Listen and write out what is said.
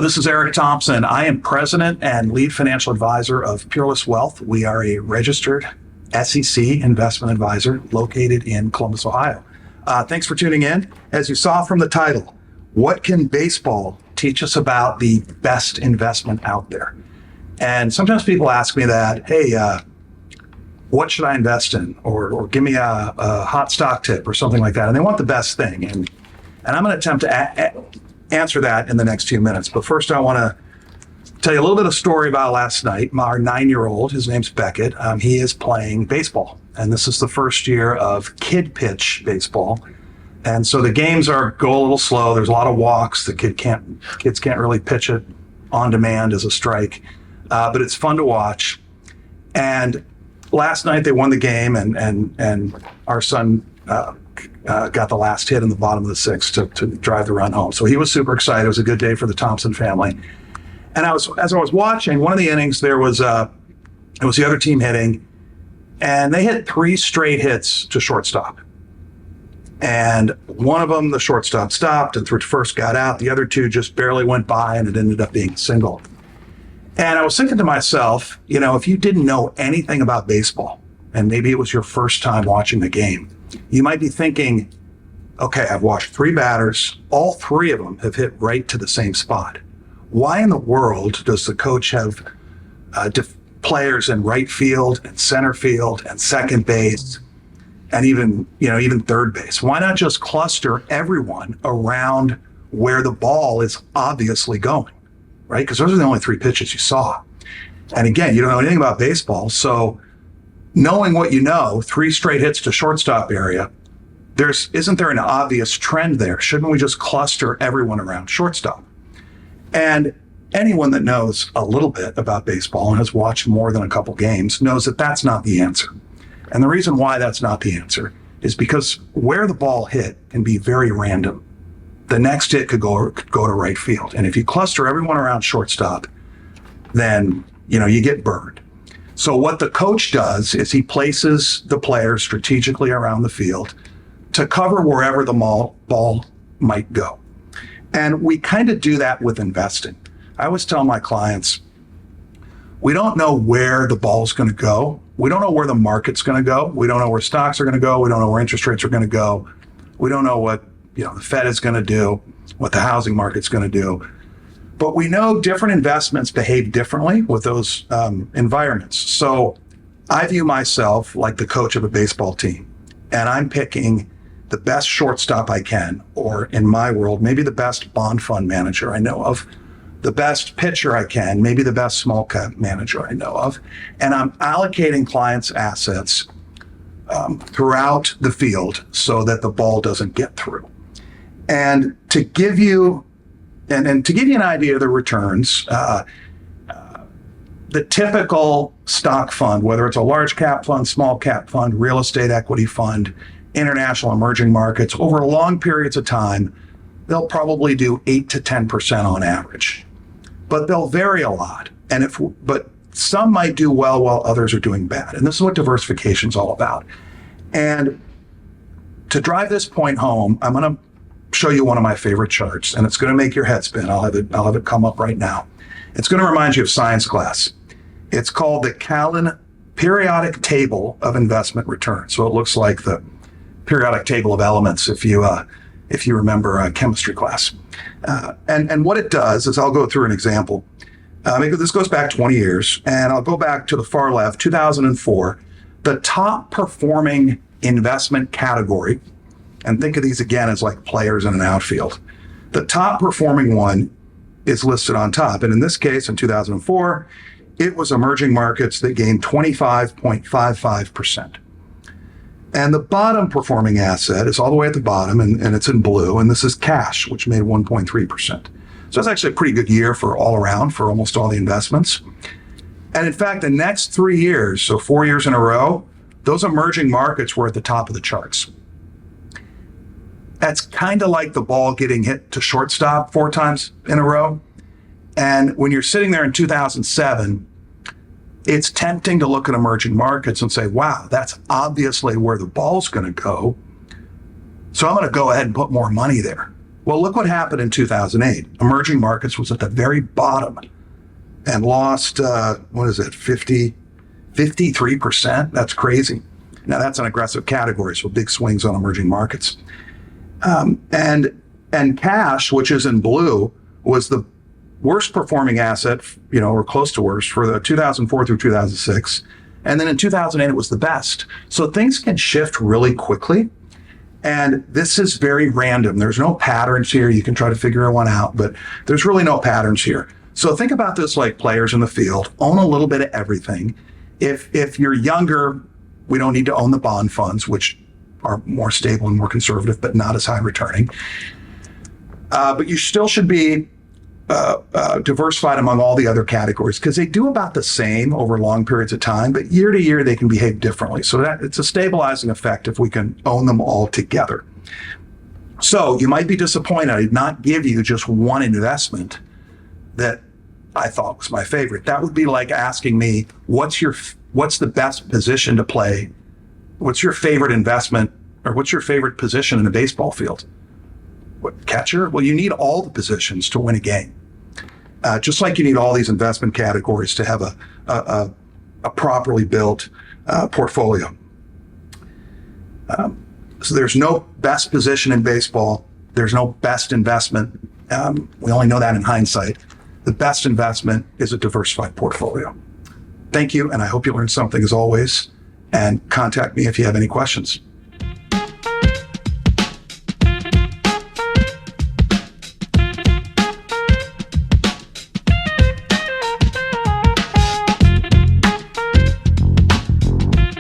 This is Eric Thompson. I am president and lead financial advisor of Peerless Wealth. We are a registered SEC investment advisor located in Columbus, Ohio. Thanks for tuning in. As you saw from the title, what can baseball teach us about the best investment out there? And sometimes people ask me that, hey, what should I invest in? Or give me a hot stock tip or something like that. And they want the best thing. And I'm going to attempt to answer that in the next few minutes. But first, I want to tell you a little bit of story about last night. Our 9-year-old, his name's Beckett, he is playing baseball. And this is the first year of kid pitch baseball. And so the games go a little slow. There's a lot of walks. The kids can't really pitch it on demand as a strike. But it's fun to watch. And last night they won the game, and our son got the last hit in the bottom of the sixth to drive the run home. So he was super excited. It was a good day for the Thompson family. And as I was watching one of the innings, it was the other team hitting, and they hit 3 straight hits to shortstop. And one of them, the shortstop stopped and threw to first, got out. The other 2 just barely went by, and it ended up being a single. And I was thinking to myself, if you didn't know anything about baseball, and maybe it was your first time watching the game, you might be thinking, okay, I've watched 3 batters. All 3 of them have hit right to the same spot. Why in the world does the coach have players in right field and center field and second base and even third base? Why not just cluster everyone around where the ball is obviously going, right? Because those are the only 3 pitches you saw. And again, you don't know anything about baseball, so knowing what you know, 3 straight hits to shortstop area, isn't there an obvious trend there? Shouldn't we just cluster everyone around shortstop? And anyone that knows a little bit about baseball and has watched more than a couple games knows that that's not the answer. And the reason why that's not the answer is because where the ball hit can be very random. The next hit could go to right field. And if you cluster everyone around shortstop, then you get burned. So what the coach does is he places the players strategically around the field to cover wherever the ball might go. And we kind of do that with investing. I always tell my clients, we don't know where the ball's going to go. We don't know where the market's going to go. We don't know where stocks are going to go. We don't know where interest rates are going to go. We don't know what the Fed is going to do, what the housing market's going to do. But we know different investments behave differently with those environments. So I view myself like the coach of a baseball team, and I'm picking the best shortstop I can, or in my world, maybe the best bond fund manager I know of, the best pitcher I can, maybe the best small cap manager I know of. And I'm allocating clients' assets throughout the field so that the ball doesn't get through. And to give you an idea of the returns, the typical stock fund, whether it's a large cap fund, small cap fund, real estate equity fund, international emerging markets, over long periods of time, they'll probably do 8 to 10% on average. But they'll vary a lot. But some might do well while others are doing bad. And this is what diversification is all about. And to drive this point home, I'm going to show you one of my favorite charts, and it's going to make your head spin. I'll have it come up right now. It's going to remind you of science class. It's called the Callan Periodic Table of Investment Returns. So it looks like the periodic table of elements if you remember chemistry class. And what it does is, I'll go through an example. This goes back 20 years, and I'll go back to the far left, 2004. The top performing investment category, and think of these again as like players in an outfield. The top performing one is listed on top. And in this case, in 2004, it was emerging markets that gained 25.55%. And the bottom performing asset is all the way at the bottom, and it's in blue, and this is cash, which made 1.3%. So that's actually a pretty good year for all around, for almost all the investments. And in fact, the next 3 years, so 4 years in a row, those emerging markets were at the top of the charts. That's kind of like the ball getting hit to shortstop 4 times in a row. And when you're sitting there in 2007, it's tempting to look at emerging markets and say, wow, that's obviously where the ball's going to go. So I'm going to go ahead and put more money there. Well, look what happened in 2008. Emerging markets was at the very bottom and lost, 53%? That's crazy. Now that's an aggressive category, so big swings on emerging markets. And cash, which is in blue, was the worst performing asset, or close to worst for the 2004 through 2006. And then in 2008, it was the best. So things can shift really quickly. And this is very random. There's no patterns here. You can try to figure one out, but there's really no patterns here. So think about this like players in the field, own a little bit of everything. If you're younger, we don't need to own the bond funds, which are more stable and more conservative, but not as high returning. But you still should be diversified among all the other categories because they do about the same over long periods of time, but year to year they can behave differently. So that it's a stabilizing effect if we can own them all together. So you might be disappointed I did not give you just one investment that I thought was my favorite. That would be like asking me, what's the best position to play? What's your favorite investment or what's your favorite position in a baseball field? What, catcher? Well, you need all the positions to win a game. Just like you need all these investment categories to have a properly built portfolio. So there's no best position in baseball. There's no best investment. We only know that in hindsight. The best investment is a diversified portfolio. Thank you, and I hope you learned something as always. And contact me if you have any questions.